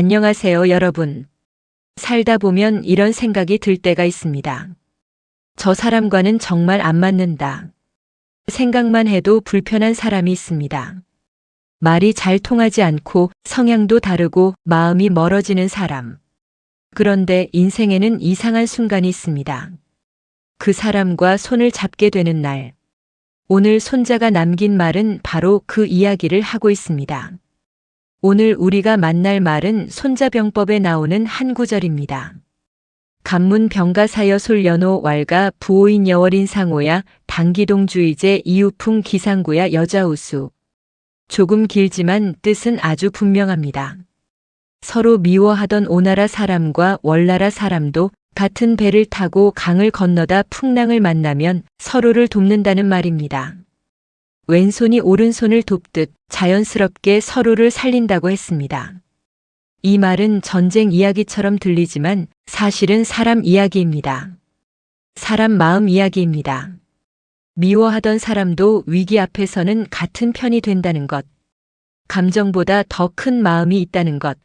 안녕하세요, 여러분. 살다 보면 이런 생각이 들 때가 있습니다. 저 사람과는 정말 안 맞는다. 생각만 해도 불편한 사람이 있습니다. 말이 잘 통하지 않고 성향도 다르고 마음이 멀어지는 사람. 그런데 인생에는 이상한 순간이 있습니다. 그 사람과 손을 잡게 되는 날. 오늘 손자가 남긴 말은 바로 그 이야기를 하고 있습니다. 오늘 우리가 만날 말은 손자병법에 나오는 한 구절입니다. 간문 병가사여 솔연호 왈가 부호인 여월인 상호야 당기동 주의제 이우풍 기상구야 여자우수. 조금 길지만 뜻은 아주 분명합니다. 서로 미워하던 오나라 사람과 월나라 사람도 같은 배를 타고 강을 건너다 풍랑을 만나면 서로를 돕는다는 말입니다. 왼손이 오른손을 돕듯 자연스럽게 서로를 살린다고 했습니다. 이 말은 전쟁 이야기처럼 들리지만 사실은 사람 이야기입니다. 사람 마음 이야기입니다. 미워하던 사람도 위기 앞에서는 같은 편이 된다는 것. 감정보다 더 큰 마음이 있다는 것.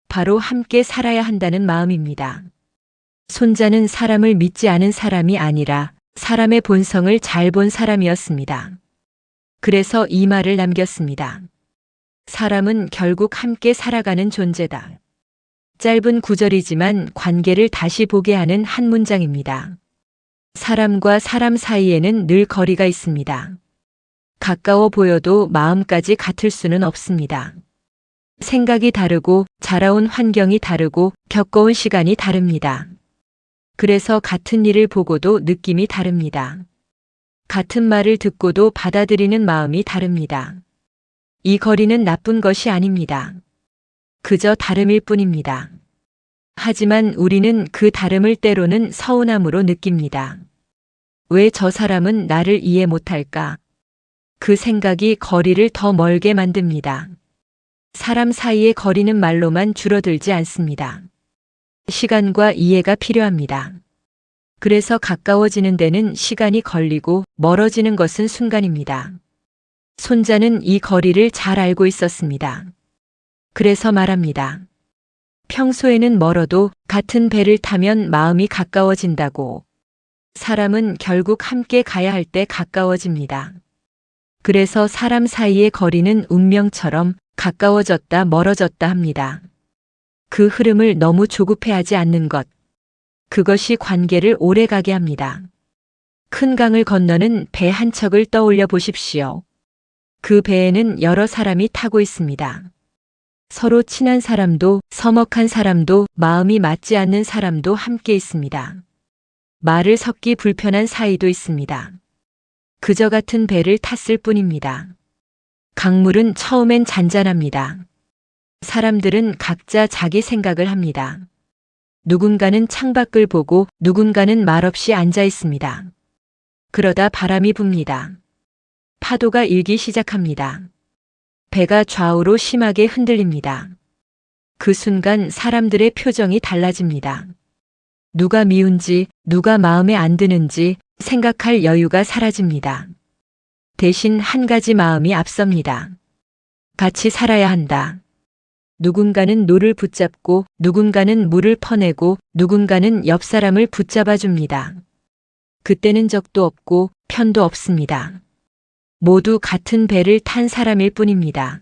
바로 함께 살아야 한다는 마음입니다. 손자는 사람을 믿지 않은 사람이 아니라 사람의 본성을 잘 본 사람이었습니다. 그래서 이 말을 남겼습니다. 사람은 결국 함께 살아가는 존재다. 짧은 구절이지만 관계를 다시 보게 하는 한 문장입니다. 사람과 사람 사이에는 늘 거리가 있습니다. 가까워 보여도 마음까지 같을 수는 없습니다. 생각이 다르고 자라온 환경이 다르고 겪어온 시간이 다릅니다. 그래서 같은 일을 보고도 느낌이 다릅니다. 같은 말을 듣고도 받아들이는 마음이 다릅니다. 이 거리는 나쁜 것이 아닙니다. 그저 다름일 뿐입니다. 하지만 우리는 그 다름을 때로는 서운함으로 느낍니다. 왜 저 사람은 나를 이해 못할까? 그 생각이 거리를 더 멀게 만듭니다. 사람 사이의 거리는 말로만 줄어들지 않습니다. 시간과 이해가 필요합니다. 그래서 가까워지는 데는 시간이 걸리고 멀어지는 것은 순간입니다. 손자는 이 거리를 잘 알고 있었습니다. 그래서 말합니다. 평소에는 멀어도 같은 배를 타면 마음이 가까워진다고. 사람은 결국 함께 가야 할 때 가까워집니다. 그래서 사람 사이의 거리는 운명처럼 가까워졌다 멀어졌다 합니다. 그 흐름을 너무 조급해하지 않는 것. 그것이 관계를 오래가게 합니다. 큰 강을 건너는 배 한 척을 떠올려 보십시오. 그 배에는 여러 사람이 타고 있습니다. 서로 친한 사람도 서먹한 사람도 마음이 맞지 않는 사람도 함께 있습니다. 말을 섞기 불편한 사이도 있습니다. 그저 같은 배를 탔을 뿐입니다. 강물은 처음엔 잔잔합니다. 사람들은 각자 자기 생각을 합니다. 누군가는 창밖을 보고 누군가는 말없이 앉아 있습니다. 그러다 바람이 붑니다. 파도가 일기 시작합니다. 배가 좌우로 심하게 흔들립니다. 그 순간 사람들의 표정이 달라집니다. 누가 미운지, 누가 마음에 안 드는지 생각할 여유가 사라집니다. 대신 한 가지 마음이 앞섭니다. 같이 살아야 한다. 누군가는 노를 붙잡고 누군가는 물을 퍼내고 누군가는 옆 사람을 붙잡아 줍니다. 그때는 적도 없고 편도 없습니다. 모두 같은 배를 탄 사람일 뿐입니다.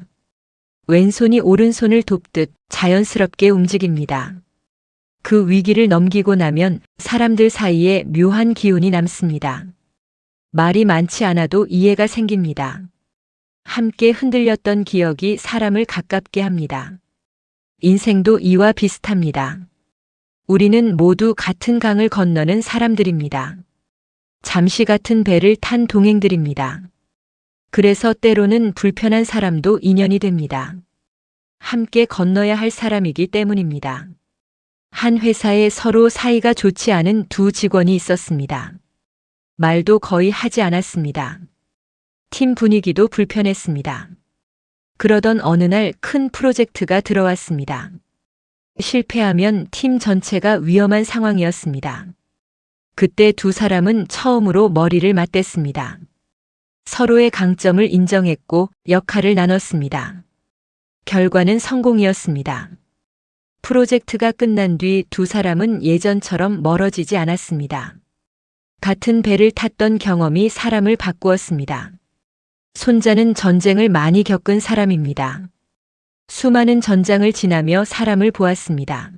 왼손이 오른손을 돕듯 자연스럽게 움직입니다. 그 위기를 넘기고 나면 사람들 사이에 묘한 기운이 남습니다. 말이 많지 않아도 이해가 생깁니다. 함께 흔들렸던 기억이 사람을 가깝게 합니다. 인생도 이와 비슷합니다. 우리는 모두 같은 강을 건너는 사람들입니다. 잠시 같은 배를 탄 동행들입니다. 그래서 때로는 불편한 사람도 인연이 됩니다. 함께 건너야 할 사람이기 때문입니다. 한 회사에 서로 사이가 좋지 않은 두 직원이 있었습니다. 말도 거의 하지 않았습니다. 팀 분위기도 불편했습니다. 그러던 어느 날 큰 프로젝트가 들어왔습니다. 실패하면 팀 전체가 위험한 상황이었습니다. 그때 두 사람은 처음으로 머리를 맞댔습니다. 서로의 강점을 인정했고 역할을 나눴습니다. 결과는 성공이었습니다. 프로젝트가 끝난 뒤 두 사람은 예전처럼 멀어지지 않았습니다. 같은 배를 탔던 경험이 사람을 바꾸었습니다. 손자는 전쟁을 많이 겪은 사람입니다. 수많은 전장을 지나며 사람을 보았습니다.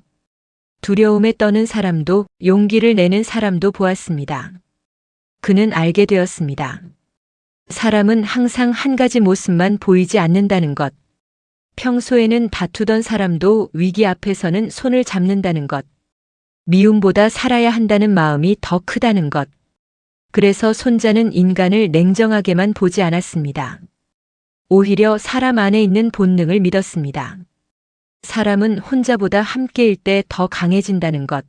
두려움에 떠는 사람도 용기를 내는 사람도 보았습니다. 그는 알게 되었습니다. 사람은 항상 한 가지 모습만 보이지 않는다는 것. 평소에는 다투던 사람도 위기 앞에서는 손을 잡는다는 것. 미움보다 살아야 한다는 마음이 더 크다는 것. 그래서 손자는 인간을 냉정하게만 보지 않았습니다. 오히려 사람 안에 있는 본능을 믿었습니다. 사람은 혼자보다 함께일 때 더 강해진다는 것.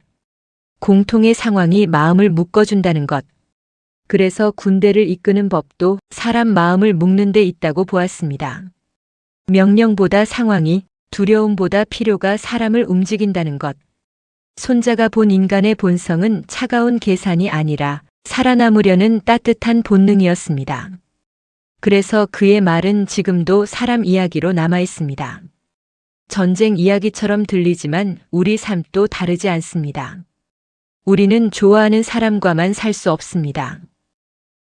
공통의 상황이 마음을 묶어준다는 것. 그래서 군대를 이끄는 법도 사람 마음을 묶는 데 있다고 보았습니다. 명령보다 상황이, 두려움보다 필요가 사람을 움직인다는 것. 손자가 본 인간의 본성은 차가운 계산이 아니라 살아남으려는 따뜻한 본능이었습니다. 그래서 그의 말은 지금도 사람 이야기로 남아 있습니다. 전쟁 이야기처럼 들리지만 우리 삶도 다르지 않습니다. 우리는 좋아하는 사람과만 살 수 없습니다.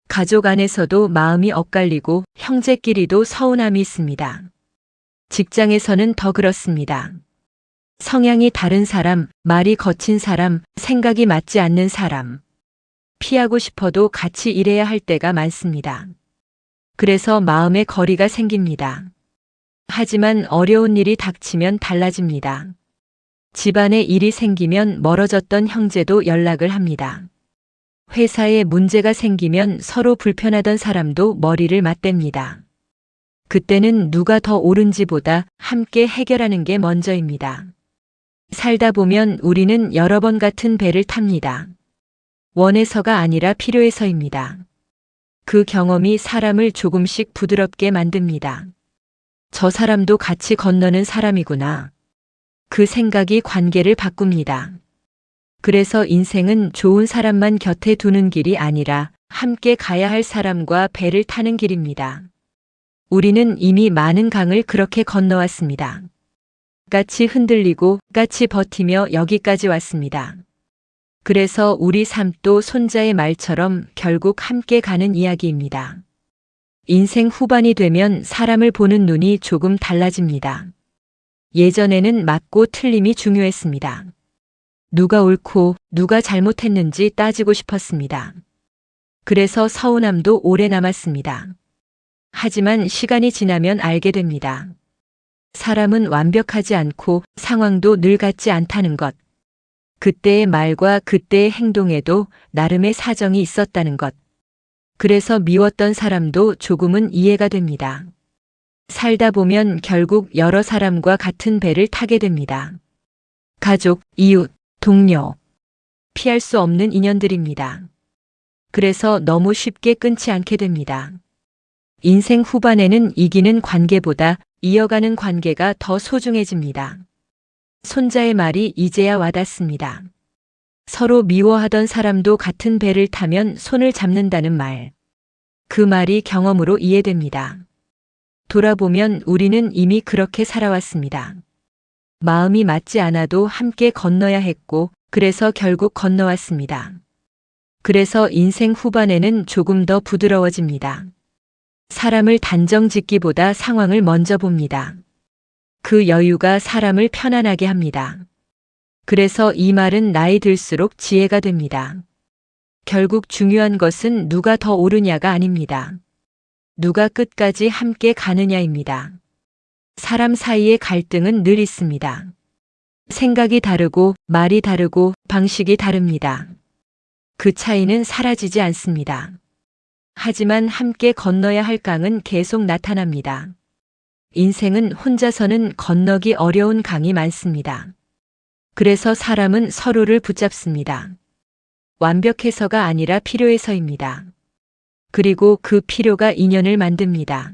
가족 안에서도 마음이 엇갈리고 형제끼리도 서운함이 있습니다. 직장에서는 더 그렇습니다. 성향이 다른 사람, 말이 거친 사람, 생각이 맞지 않는 사람. 피하고 싶어도 같이 일해야 할 때가 많습니다. 그래서 마음의 거리가 생깁니다. 하지만 어려운 일이 닥치면 달라집니다. 집안에 일이 생기면 멀어졌던 형제도 연락을 합니다. 회사에 문제가 생기면 서로 불편하던 사람도 머리를 맞댑니다. 그때는 누가 더 옳은지보다 함께 해결하는 게 먼저입니다. 살다 보면 우리는 여러 번 같은 배를 탑니다. 원해서가 아니라 필요해서입니다. 그 경험이 사람을 조금씩 부드럽게 만듭니다. 저 사람도 같이 건너는 사람이구나. 그 생각이 관계를 바꿉니다. 그래서 인생은 좋은 사람만 곁에 두는 길이 아니라 함께 가야 할 사람과 배를 타는 길입니다. 우리는 이미 많은 강을 그렇게 건너왔습니다. 같이 흔들리고 같이 버티며 여기까지 왔습니다. 그래서 우리 삶도 손자의 말처럼 결국 함께 가는 이야기입니다. 인생 후반이 되면 사람을 보는 눈이 조금 달라집니다. 예전에는 맞고 틀림이 중요했습니다. 누가 옳고 누가 잘못했는지 따지고 싶었습니다. 그래서 서운함도 오래 남았습니다. 하지만 시간이 지나면 알게 됩니다. 사람은 완벽하지 않고 상황도 늘 같지 않다는 것. 그때의 말과 그때의 행동에도 나름의 사정이 있었다는 것. 그래서 미웠던 사람도 조금은 이해가 됩니다. 살다 보면 결국 여러 사람과 같은 배를 타게 됩니다. 가족, 이웃, 동료. 피할 수 없는 인연들입니다. 그래서 너무 쉽게 끊지 않게 됩니다. 인생 후반에는 이기는 관계보다 이어가는 관계가 더 소중해집니다. 손자의 말이 이제야 와닿습니다. 서로 미워하던 사람도 같은 배를 타면 손을 잡는다는 말. 그 말이 경험으로 이해됩니다. 돌아보면 우리는 이미 그렇게 살아왔습니다. 마음이 맞지 않아도 함께 건너야 했고, 그래서 결국 건너왔습니다. 그래서 인생 후반에는 조금 더 부드러워집니다. 사람을 단정 짓기보다 상황을 먼저 봅니다. 그 여유가 사람을 편안하게 합니다. 그래서 이 말은 나이 들수록 지혜가 됩니다. 결국 중요한 것은 누가 더 옳으냐가 아닙니다. 누가 끝까지 함께 가느냐입니다. 사람 사이의 갈등은 늘 있습니다. 생각이 다르고 말이 다르고 방식이 다릅니다. 그 차이는 사라지지 않습니다. 하지만 함께 건너야 할 강은 계속 나타납니다. 인생은 혼자서는 건너기 어려운 강이 많습니다. 그래서 사람은 서로를 붙잡습니다. 완벽해서가 아니라 필요해서입니다. 그리고 그 필요가 인연을 만듭니다.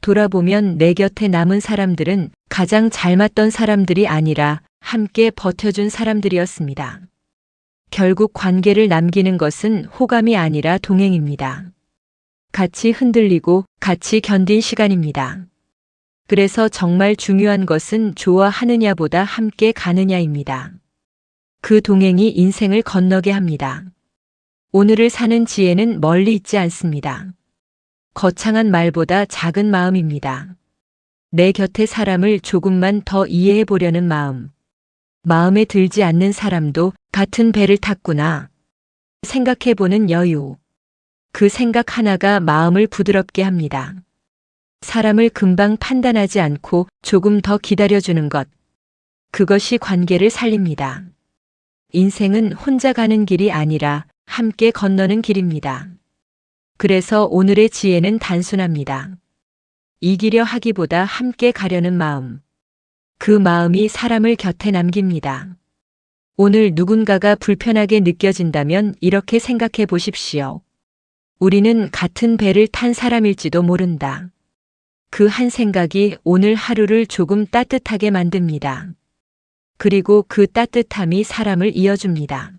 돌아보면 내 곁에 남은 사람들은 가장 잘 맞던 사람들이 아니라 함께 버텨준 사람들이었습니다. 결국 관계를 남기는 것은 호감이 아니라 동행입니다. 같이 흔들리고 같이 견딘 시간입니다. 그래서 정말 중요한 것은 좋아하느냐보다 함께 가느냐입니다. 그 동행이 인생을 건너게 합니다. 오늘을 사는 지혜는 멀리 있지 않습니다. 거창한 말보다 작은 마음입니다. 내 곁의 사람을 조금만 더 이해해 보려는 마음. 마음에 들지 않는 사람도 같은 배를 탔구나. 생각해 보는 여유. 그 생각 하나가 마음을 부드럽게 합니다. 사람을 금방 판단하지 않고 조금 더 기다려주는 것. 그것이 관계를 살립니다. 인생은 혼자 가는 길이 아니라 함께 건너는 길입니다. 그래서 오늘의 지혜는 단순합니다. 이기려 하기보다 함께 가려는 마음. 그 마음이 사람을 곁에 남깁니다. 오늘 누군가가 불편하게 느껴진다면 이렇게 생각해 보십시오. 우리는 같은 배를 탄 사람일지도 모른다. 그 한 생각이 오늘 하루를 조금 따뜻하게 만듭니다. 그리고 그 따뜻함이 사람을 이어줍니다.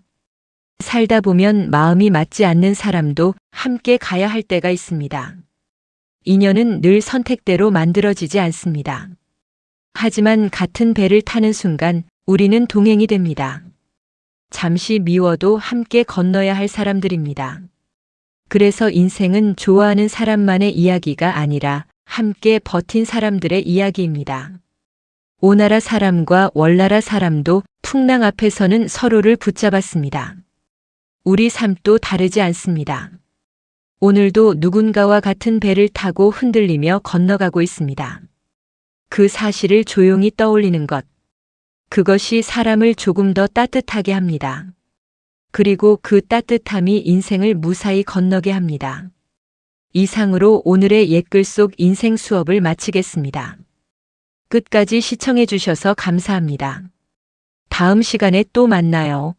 살다 보면 마음이 맞지 않는 사람도 함께 가야 할 때가 있습니다. 인연은 늘 선택대로 만들어지지 않습니다. 하지만 같은 배를 타는 순간 우리는 동행이 됩니다. 잠시 미워도 함께 건너야 할 사람들입니다. 그래서 인생은 좋아하는 사람만의 이야기가 아니라 함께 버틴 사람들의 이야기입니다. 오나라 사람과 월나라 사람도 풍랑 앞에서는 서로를 붙잡았습니다. 우리 삶도 다르지 않습니다. 오늘도 누군가와 같은 배를 타고 흔들리며 건너가고 있습니다. 그 사실을 조용히 떠올리는 것. 그것이 사람을 조금 더 따뜻하게 합니다. 그리고 그 따뜻함이 인생을 무사히 건너게 합니다. 이상으로 오늘의 옛글 속 인생 수업을 마치겠습니다. 끝까지 시청해 주셔서 감사합니다. 다음 시간에 또 만나요.